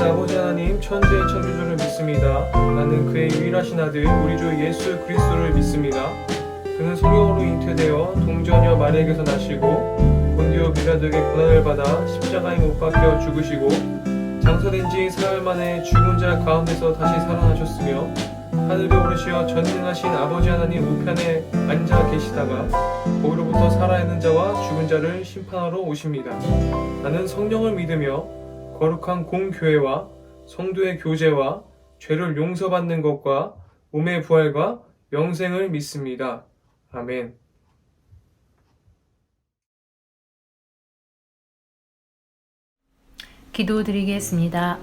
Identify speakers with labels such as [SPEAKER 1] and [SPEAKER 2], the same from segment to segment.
[SPEAKER 1] 살아계신 아버지 하나님, 천지의 창조주를 믿습니다. 나는 그의 유일하신 아들 우리 주 예수 그리스도를 믿습니다. 그는 성령으로 잉태되어 동정녀 마리아에게서 나시고 본디오 빌라도에게 고난을 받아 십자가에 못 박혀 죽으시고 장사된 지 사흘 만에 죽은 자 가운데서 다시 살아나셨으며 하늘에 오르시어 전능하신 아버지 하나님 우편에 앉아 계시다가 거기로부터 살아있는 자와 죽은 자를 심판하러 오십니다. 나는 성령을 믿으며 거룩한 공교회와 성도의 교제와 죄를 용서받는 것과 몸의 부활과 영생을 믿습니다. 아멘.
[SPEAKER 2] 기도드리겠습니다.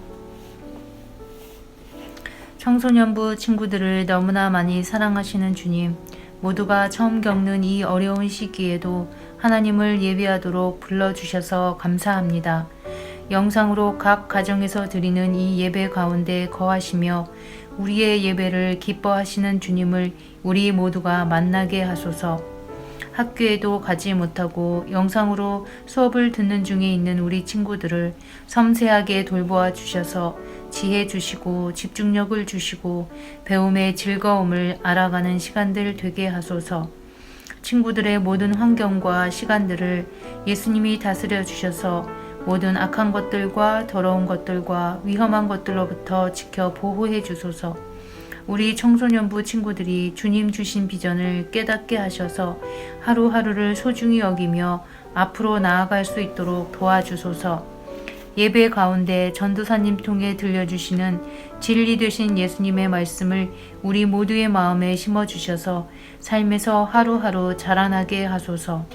[SPEAKER 2] 청소년부 친구들을 너무나 많이 사랑하시는 주님, 모두가 처음 겪는 이 어려운 시기에도 하나님을 예배하도록 불러주셔서 감사합니다. 영상으로 각 가정에서 드리는 이 예배 가운데 거하시며 우리의 예배를 기뻐하시는 주님을 우리 모두가 만나게 하소서. 학교에도 가지 못하고 영상으로 수업을 듣는 중에 있는 우리 친구들을 섬세하게 돌보아 주셔서 지혜 주시고 집중력을 주시고 배움의 즐거움을 알아가는 시간들 되게 하소서. 친구들의 모든 환경과 시간들을 예수님이 다스려 주셔서 모든 악한 것들과 더러운 것들과 위험한 것들로부터 지켜 보호해 주소서. 우리 청소년부 친구들이 주님 주신 비전을 깨닫게 하셔서 하루하루를 소중히 여기며 앞으로 나아갈 수 있도록 도와주소서. 예배 가운데 전도사님 통해 들려주시는 진리 되신 예수님의 말씀을 우리 모두의 마음에 심어주셔서 삶에서 하루하루 자라나게 하소서.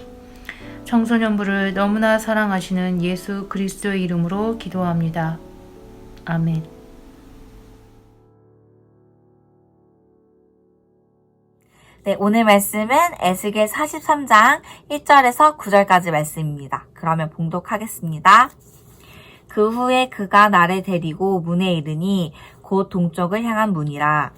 [SPEAKER 2] 청소년부를 너무나 사랑하시는 예수 그리스도의 이름으로 기도합니다. 아멘.
[SPEAKER 3] 네, 오늘 말씀은 에스겔 43장 1절에서 9절까지 말씀입니다. 그러면 봉독하겠습니다. 그 후에 그가 나를 데리고 문에 이르니 곧 동쪽을 향한 문이라.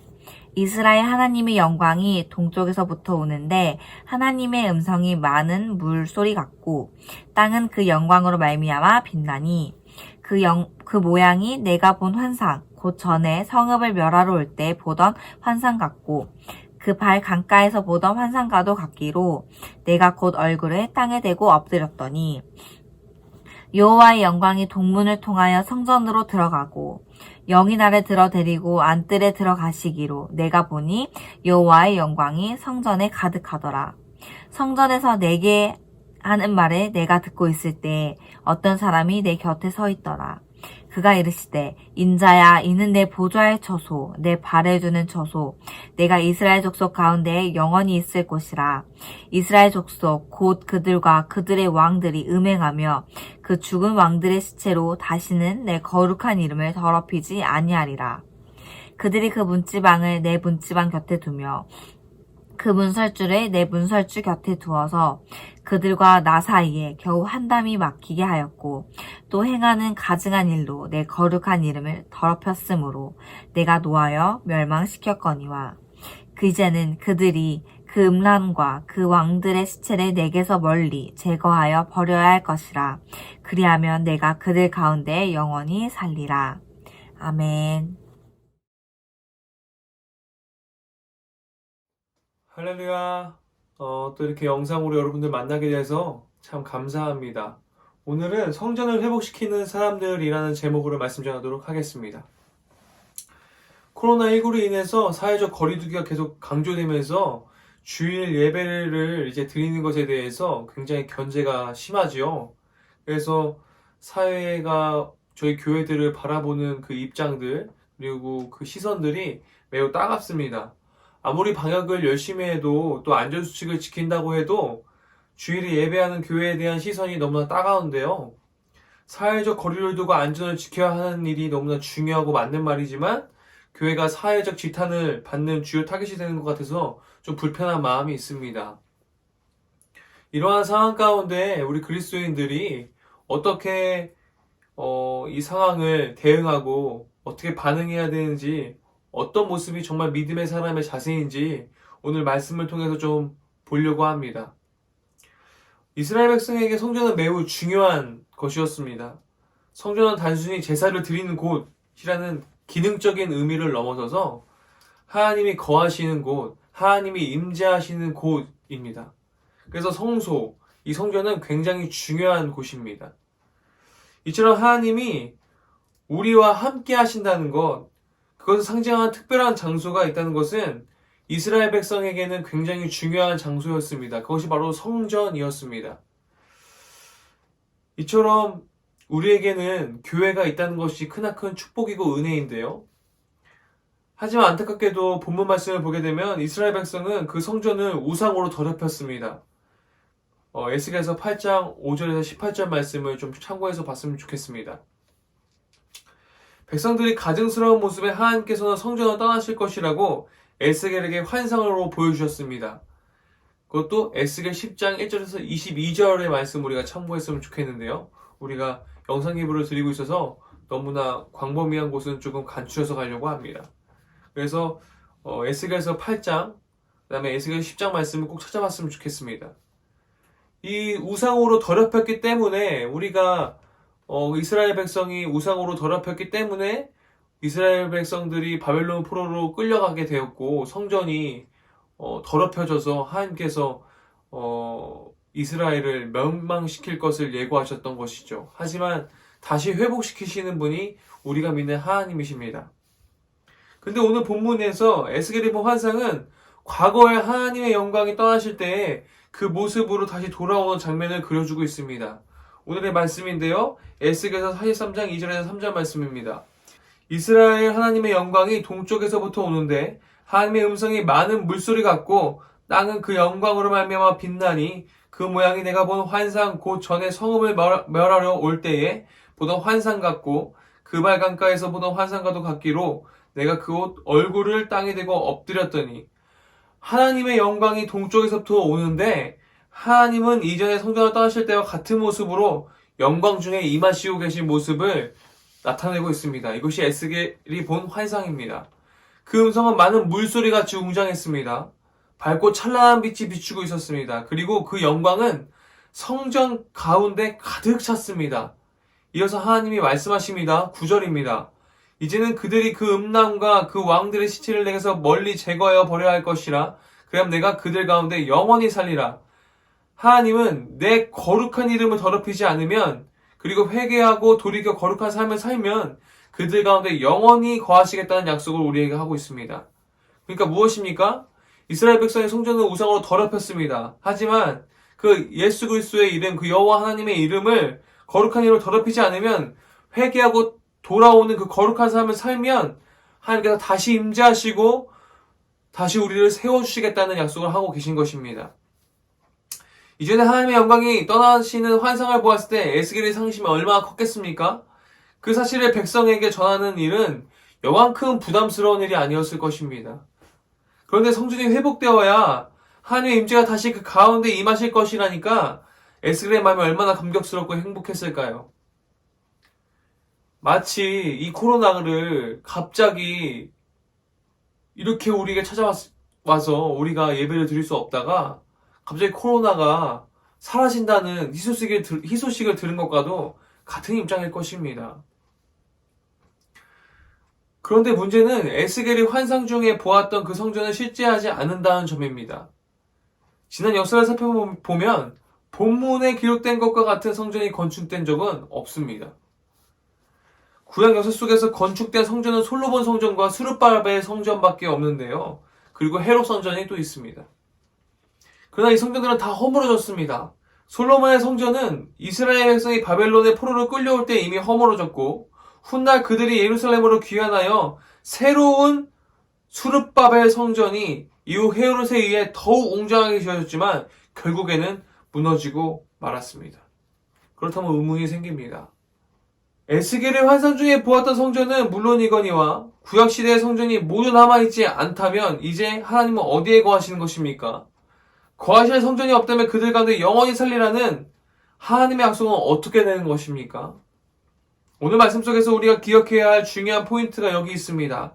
[SPEAKER 3] 이스라엘 하나님의 영광이 동쪽에서부터 오는데 하나님의 음성이 많은 물소리 같고 땅은 그 영광으로 말미암아 빛나니 그 모양이 내가 본 환상 곧 전에 성읍을 멸하러 올 때 보던 환상 같고 그 발 강가에서 보던 환상과도 같기로 내가 곧 얼굴을 땅에 대고 엎드렸더니 여호와의 영광이 동문을 통하여 성전으로 들어가고 영이 나를 들어 데리고 안뜰에 들어가시기로 내가 보니 여호와의 영광이 성전에 가득하더라. 성전에서 내게 하는 말을 내가 듣고 있을 때 어떤 사람이 내 곁에 서 있더라. 그가 이르시되 인자야 이는 내 보좌의 처소 내 발을 두는 처소 내가 이스라엘 족속 가운데 영원히 있을 곳이라. 이스라엘 족속 곧 그들과 그들의 왕들이 음행하며 그 죽은 왕들의 시체로 다시는 내 거룩한 이름을 더럽히지 아니하리라. 그들이 그 문지방을 내 문지방 곁에 두며 그 문설주를 내 문설주 곁에 두어서 그들과 나 사이에 겨우 한 담이 막히게 하였고 또 행하는 가증한 일로 내 거룩한 이름을 더럽혔으므로 내가 노하여 멸망시켰거니와 이제는 그들이 그 음란과 그 왕들의 시체를 내게서 멀리 제거하여 버려야 할 것이라. 그리하면 내가 그들 가운데 영원히 살리라. 아멘.
[SPEAKER 1] 할렐루야. 또 이렇게 영상으로 여러분들 만나게 돼서 참 감사합니다. 오늘은 성전을 회복시키는 사람들이라는 제목으로 말씀 전하도록 하겠습니다. 코로나19로 인해서 사회적 거리두기가 계속 강조되면서 주일 예배를 이제 드리는 것에 대해서 굉장히 견제가 심하지요. 그래서 사회가 저희 교회들을 바라보는 그 입장들 그리고 그 시선들이 매우 따갑습니다. 아무리 방역을 열심히 해도 또 안전수칙을 지킨다고 해도 주일에 예배하는 교회에 대한 시선이 너무나 따가운데요. 사회적 거리를 두고 안전을 지켜야 하는 일이 너무나 중요하고 맞는 말이지만 교회가 사회적 지탄을 받는 주요 타깃이 되는 것 같아서 좀 불편한 마음이 있습니다. 이러한 상황 가운데 우리 그리스도인들이 어떻게 이 상황을 대응하고 어떻게 반응해야 되는지 어떤 모습이 정말 믿음의 사람의 자세인지 오늘 말씀을 통해서 좀 보려고 합니다. 이스라엘 백성에게 성전은 매우 중요한 것이었습니다. 성전은 단순히 제사를 드리는 곳, 기능적인 의미를 넘어서서 하나님이 거하시는 곳, 하나님이 임재하시는 곳입니다. 그래서 성소, 이 성전은 굉장히 중요한 곳입니다. 이처럼 하나님이 우리와 함께 하신다는 것, 그것을 상징하는 특별한 장소가 있다는 것은 이스라엘 백성에게는 굉장히 중요한 장소였습니다. 그것이 바로 성전이었습니다. 이처럼 우리에게는 교회가 있다는 것이 크나큰 축복이고 은혜인데요. 하지만 안타깝게도 본문 말씀을 보게 되면 이스라엘 백성은 그 성전을 우상으로 더럽혔습니다. 에스겔서 8장 5절에서 18절 말씀을 좀 참고해서 봤으면 좋겠습니다. 백성들이 가증스러운 모습에 하나님께서는 성전을 떠나실 것이라고 에스겔에게 환상으로 보여주셨습니다. 그것도 에스겔 10장 1절에서 22절의 말씀 우리가 참고했으면 좋겠는데요. 우리가 영상 예보를 드리고 있어서 너무나 광범위한 곳은 조금 간추려서 가려고 합니다. 그래서 에스겔서 8장, 그 다음에 에스겔 10장 말씀을 꼭 찾아봤으면 좋겠습니다. 이 우상으로 더럽혔기 때문에 우리가 이스라엘 백성이 우상으로 더럽혔기 때문에 이스라엘 백성들이 바벨론 포로로 끌려가게 되었고 성전이 더럽혀져서 하나님께서 이스라엘을 멸망시킬 것을 예고하셨던 것이죠. 하지만 다시 회복시키시는 분이 우리가 믿는 하나님이십니다. 근데 오늘 본문에서 에스겔이 본 환상은 과거에 하나님의 영광이 떠나실 때에 그 모습으로 다시 돌아오는 장면을 그려주고 있습니다. 오늘의 말씀인데요. 에스겔서 43장 2절에서 3절 말씀입니다. 이스라엘 하나님의 영광이 동쪽에서부터 오는데 하나님의 음성이 많은 물소리 같고 땅은 그 영광으로 말미암아 빛나니 그 모양이 내가 본 환상 곧 전에 성읍을 멸하려 올 때에 보던 환상 같고 그 발 강가에서 보던 환상과도 같기로 내가 그 옷 얼굴을 땅에 대고 엎드렸더니 하나님의 영광이 동쪽에서부터 오는데 하나님은 이전에 성전을 떠나실 때와 같은 모습으로 영광 중에 임하시고 계신 모습을 나타내고 있습니다. 이것이 에스겔이 본 환상입니다. 그 음성은 많은 물소리같이 웅장했습니다. 밝고 찬란한 빛이 비추고 있었습니다. 그리고 그 영광은 성전 가운데 가득 찼습니다. 이어서 하나님이 말씀하십니다. 9절입니다. 이제는 그들이 그 음란과 그 왕들의 시체를 내게서 멀리 제거하여 버려야 할 것이라. 그럼 내가 그들 가운데 영원히 살리라. 하나님은 내 거룩한 이름을 더럽히지 않으면 그리고 회개하고 돌이켜 거룩한 삶을 살면 그들 가운데 영원히 거하시겠다는 약속을 우리에게 하고 있습니다. 그러니까 무엇입니까? 이스라엘 백성의 성전을 우상으로 더럽혔습니다. 하지만 그 예수 그리스도의 이름, 그 여호와 하나님의 이름을 거룩한 이름을 더럽히지 않으면 회개하고 돌아오는 그 거룩한 삶을 살면 하나님께서 다시 임재하시고 다시 우리를 세워주시겠다는 약속을 하고 계신 것입니다. 이전에 하나님의 영광이 떠나시는 환상을 보았을 때 에스겔의 상심이 얼마나 컸겠습니까? 그 사실을 백성에게 전하는 일은 여간큼 부담스러운 일이 아니었을 것입니다. 그런데 성전이 회복되어야 하나님의 임재가 다시 그 가운데 임하실 것이라니까 에스겔의 마음이 얼마나 감격스럽고 행복했을까요? 마치 이 코로나를 갑자기 이렇게 우리에게 찾아와서 우리가 예배를 드릴 수 없다가 갑자기 코로나가 사라진다는 희소식을 들은 것과도 같은 입장일 것입니다. 그런데 문제는 에스겔이 환상 중에 보았던 그 성전을 실제하지 않는다는 점입니다. 지난 역사를 살펴보면 본문에 기록된 것과 같은 성전이 건축된 적은 없습니다. 구약 역사 속에서 건축된 성전은 솔로몬 성전과 스룹바벨 성전밖에 없는데요. 그리고 헤롯 성전이 또 있습니다. 그러나 이 성전들은 다 허물어졌습니다. 솔로몬의 성전은 이스라엘 백성이 바벨론의 포로로 끌려올 때 이미 허물어졌고 훗날 그들이 예루살렘으로 귀환하여 새로운 수르바벨 성전이 이후 헤롯에 의해 더욱 웅장하게 지어졌지만 결국에는 무너지고 말았습니다. 그렇다면 의문이 생깁니다. 에스겔의 환상 중에 보았던 성전은 물론이거니와 구약시대의 성전이 모두 남아있지 않다면 이제 하나님은 어디에 거하시는 것입니까? 거하실 성전이 없다면 그들 가운데 영원히 살리라는 하나님의 약속은 어떻게 되는 것입니까? 오늘 말씀 속에서 우리가 기억해야 할 중요한 포인트가 여기 있습니다.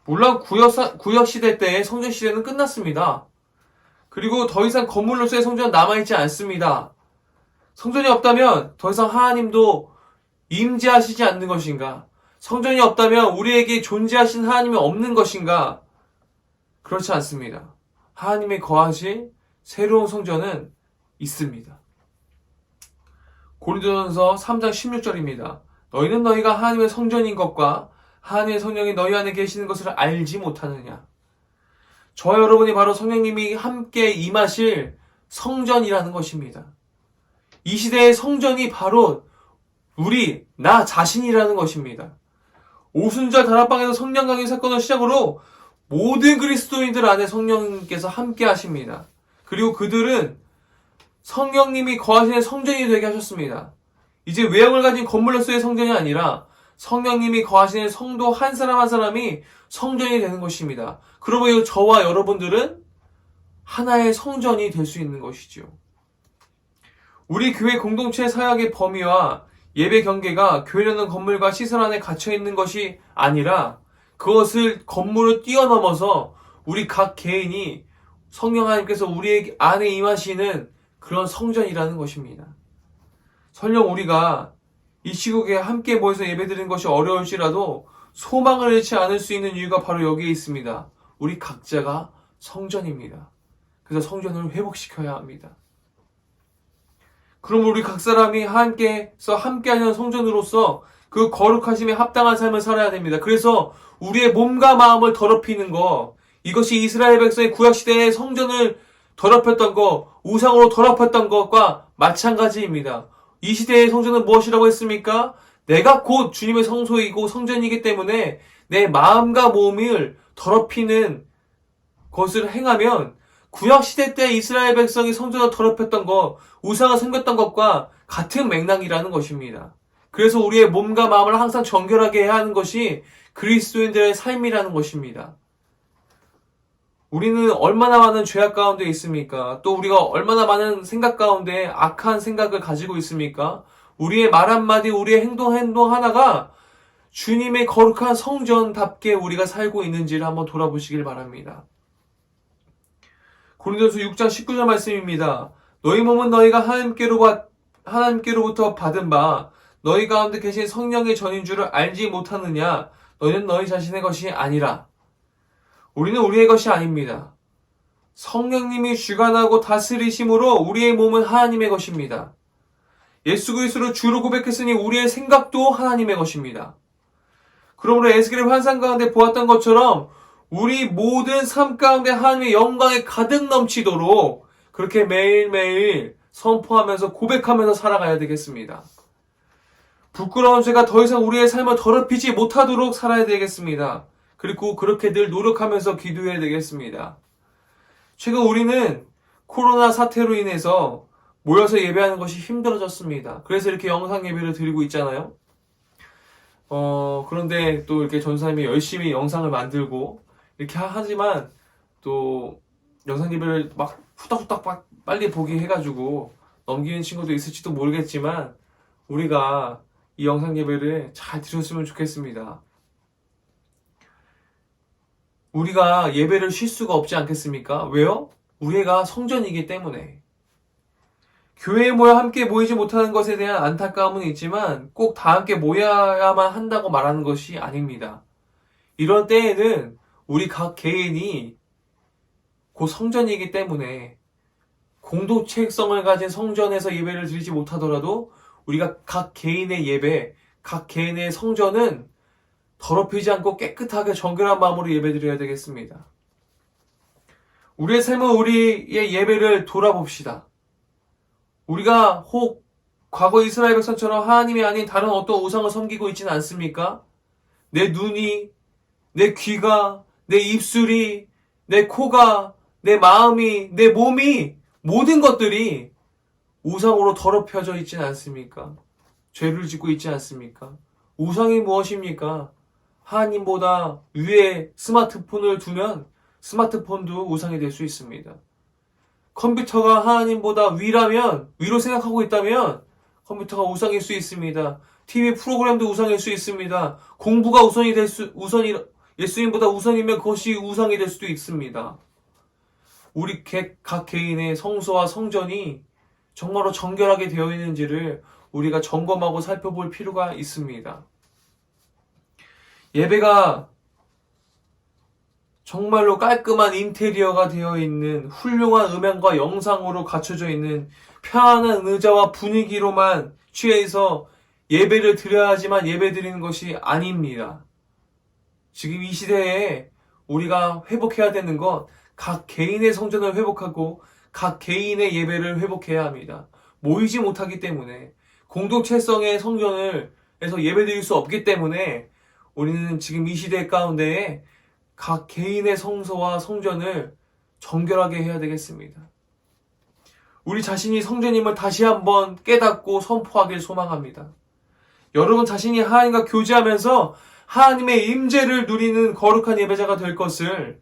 [SPEAKER 1] 물론 구약시대 때의 성전시대는 끝났습니다. 그리고 더 이상 건물로서의 성전은 남아있지 않습니다. 성전이 없다면 더 이상 하나님도 임재하시지 않는 것인가? 성전이 없다면 우리에게 존재하신 하나님이 없는 것인가? 그렇지 않습니다. 하나님이 거하실 새로운 성전은 있습니다. 고린도전서 3장 16절입니다. 너희는 너희가 하나님의 성전인 것과 하나님의 성령이 너희 안에 계시는 것을 알지 못하느냐? 저와 여러분이 바로 성령님이 함께 임하실 성전이라는 것입니다. 이 시대의 성전이 바로 나 자신이라는 것입니다. 오순절 다락방에서 성령 강림 사건을 시작으로 모든 그리스도인들 안에 성령님께서 함께 하십니다. 그리고 그들은 성령님이 거하시는 성전이 되게 하셨습니다. 이제 외형을 가진 건물로서의 성전이 아니라 성령님이 거하시는 성도 한 사람 한 사람이 성전이 되는 것입니다. 그러면 저와 여러분들은 하나의 성전이 될 수 있는 것이죠. 우리 교회 공동체 사역의 범위와 예배 경계가 교회라는 건물과 시설 안에 갇혀 있는 것이 아니라 그것을 건물을 뛰어넘어서 우리 각 개인이 성령 하나님께서 우리 안에 임하시는 그런 성전이라는 것입니다. 설령 우리가 이 시국에 함께 모여서 예배드리는 것이 어려울지라도 소망을 잃지 않을 수 있는 이유가 바로 여기에 있습니다. 우리 각자가 성전입니다. 그래서 성전을 회복시켜야 합니다. 그럼 우리 각 사람이 함께하는 성전으로서 그 거룩하심에 합당한 삶을 살아야 됩니다. 그래서 우리의 몸과 마음을 더럽히는 것, 이것이 이스라엘 백성의 구약시대의 성전을 더럽혔던 것, 우상으로 더럽혔던 것과 마찬가지입니다. 이 시대의 성전은 무엇이라고 했습니까? 내가 곧 주님의 성소이고 성전이기 때문에 내 마음과 몸을 더럽히는 것을 행하면 구약시대 때 이스라엘 백성이 성전을 더럽혔던 것, 우상을 섬겼던 것과 같은 맥락이라는 것입니다. 그래서 우리의 몸과 마음을 항상 정결하게 해야 하는 것이 그리스도인들의 삶이라는 것입니다. 우리는 얼마나 많은 죄악 가운데 있습니까? 또 우리가 얼마나 많은 생각 가운데 악한 생각을 가지고 있습니까? 우리의 말 한마디, 우리의 행동 하나가 주님의 거룩한 성전답게 우리가 살고 있는지를 한번 돌아보시길 바랍니다. 고린도서 6장 19절 말씀입니다. 너희 몸은 너희가 하나님께로부터 받은 바 너희 가운데 계신 성령의 전인 줄을 알지 못하느냐? 너희는 너희 자신의 것이 아니라. 우리는 우리의 것이 아닙니다. 성령님이 주관하고 다스리심으로 우리의 몸은 하나님의 것입니다. 예수 그리스도를 주로 고백했으니 우리의 생각도 하나님의 것입니다. 그러므로 에스겔의 환상 가운데 보았던 것처럼 우리 모든 삶 가운데 하나님의 영광에 가득 넘치도록 그렇게 매일매일 선포하면서 고백하면서 살아가야 되겠습니다. 부끄러운 죄가 더 이상 우리의 삶을 더럽히지 못하도록 살아야 되겠습니다. 그리고 그렇게 늘 노력하면서 기도해야 되겠습니다. 최근 우리는 코로나 사태로 인해서 모여서 예배하는 것이 힘들어졌습니다. 그래서 이렇게 영상 예배를 드리고 있잖아요. 그런데 또 이렇게 전사님이 열심히 영상을 만들고 이렇게 하지만 또 영상 예배를 막 후딱후딱 빨리 보기 해가지고 넘기는 친구도 있을지도 모르겠지만 우리가 이 영상 예배를 잘 드렸으면 좋겠습니다. 우리가 예배를 쉴 수가 없지 않겠습니까? 왜요? 우리가 성전이기 때문에. 교회에 모여 함께 모이지 못하는 것에 대한 안타까움은 있지만 꼭 다 함께 모여야만 한다고 말하는 것이 아닙니다. 이런 때에는 우리 각 개인이 곧 성전이기 때문에 공동체성을 가진 성전에서 예배를 드리지 못하더라도 우리가 각 개인의 예배, 각 개인의 성전은 더럽히지 않고 깨끗하게 정결한 마음으로 예배드려야 되겠습니다. 우리의 삶은 우리의 예배를 돌아봅시다. 우리가 혹 과거 이스라엘 백성처럼 하나님이 아닌 다른 어떤 우상을 섬기고 있지는 않습니까? 내 눈이, 내 귀가, 내 입술이, 내 코가, 내 마음이, 내 몸이 모든 것들이 우상으로 더럽혀져 있지는 않습니까? 죄를 짓고 있지 않습니까? 우상이 무엇입니까? 하나님보다 위에 스마트폰을 두면 스마트폰도 우상이 될 수 있습니다. 컴퓨터가 하나님보다 위로 생각하고 있다면 컴퓨터가 우상일 수 있습니다. TV 프로그램도 우상일 수 있습니다. 공부가 예수님보다 우선이면 그것이 우상이 될 수도 있습니다. 우리 각 개인의 성소와 성전이 정말로 정결하게 되어 있는지를 우리가 점검하고 살펴볼 필요가 있습니다. 예배가 정말로 깔끔한 인테리어가 되어 있는 훌륭한 음향과 영상으로 갖춰져 있는 편안한 의자와 분위기로만 취해서 예배를 드려야 하지만 예배 드리는 것이 아닙니다. 지금 이 시대에 우리가 회복해야 되는 건 각 개인의 성전을 회복하고 각 개인의 예배를 회복해야 합니다. 모이지 못하기 때문에 공동체성의 성전을 해서 예배 드릴 수 없기 때문에 우리는 지금 이 시대 가운데에 각 개인의 성소와 성전을 정결하게 해야 되겠습니다. 우리 자신이 성전임을 다시 한번 깨닫고 선포하길 소망합니다. 여러분 자신이 하나님과 교제하면서 하나님의 임재를 누리는 거룩한 예배자가 될 것을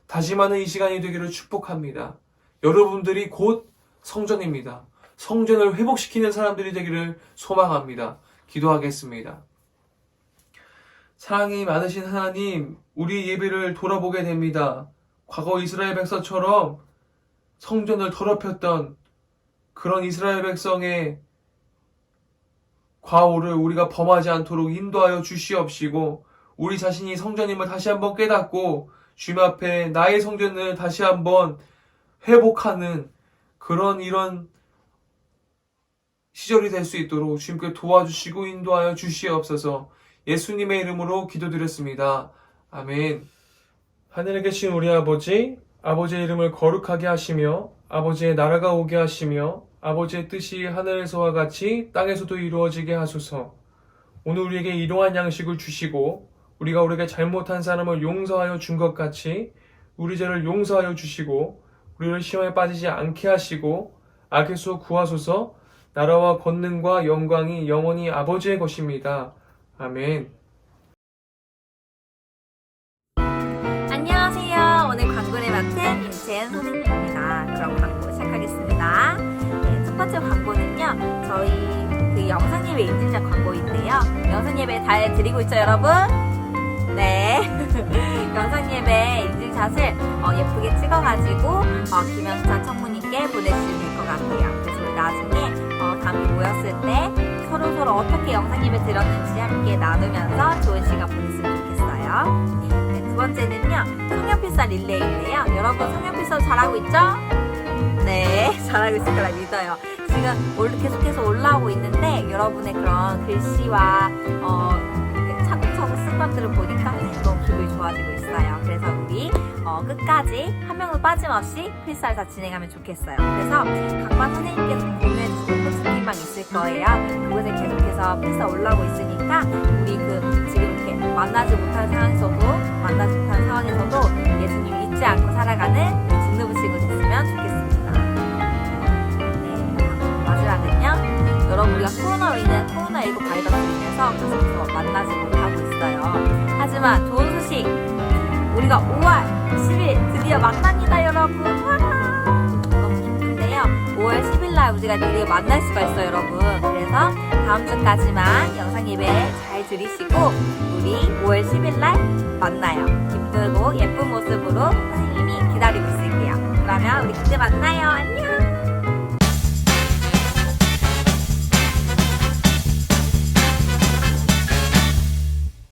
[SPEAKER 1] 다짐하는 이 시간이 되기를 축복합니다. 여러분들이 곧 성전입니다. 성전을 회복시키는 사람들이 되기를 소망합니다. 기도하겠습니다. 사랑이 많으신 하나님, 우리 예배를 돌아보게 됩니다. 과거 이스라엘 백성처럼 성전을 더럽혔던 그런 이스라엘 백성의 과오를 우리가 범하지 않도록 인도하여 주시옵시고, 우리 자신이 성전임을 다시 한번 깨닫고 주님 앞에 나의 성전을 다시 한번 회복하는 그런 이런 시절이 될 수 있도록 주님께 도와주시고 인도하여 주시옵소서. 예수님의 이름으로 기도드렸습니다. 아멘. 하늘에 계신 우리 아버지, 아버지의 이름을 거룩하게 하시며 아버지의 나라가 오게 하시며 아버지의 뜻이 하늘에서와 같이 땅에서도 이루어지게 하소서. 오늘 우리에게 일용할 양식을 주시고 우리가 우리에게 잘못한 사람을 용서하여 준 것 같이 우리 죄를 용서하여 주시고 우리를 시험에 빠지지 않게 하시고 악에서 구하소서. 나라와 권능과 영광이 영원히 아버지의 것입니다. 아멘.
[SPEAKER 3] 안녕하세요. 오늘 광고를 맡은 임채은 선생님입니다. 그럼 광고 시작하겠습니다. 네, 첫 번째 광고는요. 저희 그 영상 예배 인증샷 광고인데요. 영상 예배 잘 드리고 있죠, 여러분? 네. 영상 예배 인증샷을 예쁘게 찍어가지고 김영찬 청무님께 보내주시면 될 것 같아요. 그래서 우리 나중에 다음에 모였을 때 서로 어떻게 영상 예배 드렸는지 함께 나누면서 좋은 시간 보냈으면 좋겠어요. 네, 두 번째는요. 성경필사 릴레이인데요. 여러분 성경필사 잘하고 있죠? 네, 잘하고 있을 거라 믿어요. 지금 계속해서 올라오고 있는데 여러분의 그런 글씨와 차곡차곡 쓴 것들을 보니까 너무 기분이 좋아지고 있어요. 그래서 우리 끝까지 한 명도 빠짐없이 필사를 다 진행하면 좋겠어요. 그래서 각반 선생님께서 공유해주신 포스팅방 있을 거예요. 그곳에 계속해서 필사 올라오고 있으니까 우리 지금 이렇게 만나지 못한 상황에서도 예수님 잊지 않고 살아가는 진노부 친구 됐으면 좋겠습니다. 네, 마지막은요. 여러분 우리가 코로나19 바이러스로 인해서 계속해서 만나지 못하고 있어요. 하지만 좋은 소식! 우리가 5월 10일 드디어 만납니다, 여러분. 너무 기쁜데요. 5월 10일날 우리가 드디어 만날 수가 있어요, 여러분. 그래서 다음 주까지만 영상 예배 잘 들으시고 우리 5월 10일날 만나요. 기쁘고 예쁜 모습으로 선생님이 기다리고 있을게요. 그러면 우리 그때 만나요. 안녕.